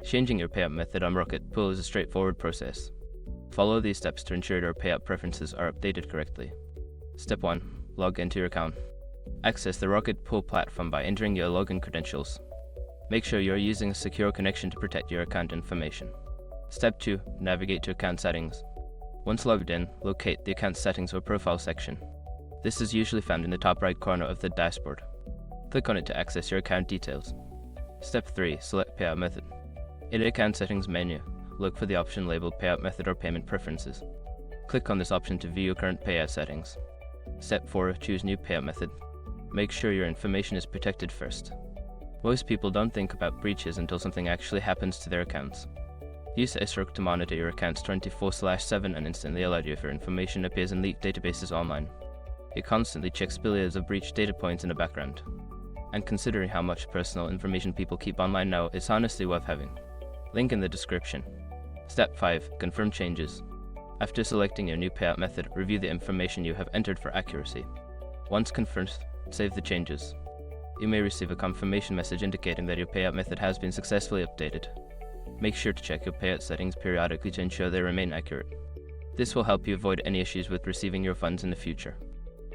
Changing your payout method on Rocket Pool is a straightforward process. Follow these steps to ensure your payout preferences are updated correctly. Step 1. Log into your account. Access the Rocket Pool platform by entering your login credentials. Make sure you are using a secure connection to protect your account information. Step 2. Navigate to account settings. Once logged in, locate the account settings or profile section. This is usually found in the top right corner of the dashboard. Click on it to access your account details. Step 3. Select payout method. In the account settings menu, look for the option labeled payout method or payment preferences. Click on this option to view your current payout settings. Step 4. Choose new payout method. Make sure your information is protected first. Most people don't think about breaches until something actually happens to their accounts. Use SROC to monitor your accounts 24/7 and instantly alert you if your information appears in leaked databases online. It constantly checks billions of breached data points in the background. And considering how much personal information people keep online now, it's honestly worth having. Link in the description. Step 5. Confirm changes. After selecting your new payout method, review the information you have entered for accuracy. Once confirmed, save the changes. You may receive a confirmation message indicating that your payout method has been successfully updated. Make sure to check your payout settings periodically to ensure they remain accurate. This will help you avoid any issues with receiving your funds in the future.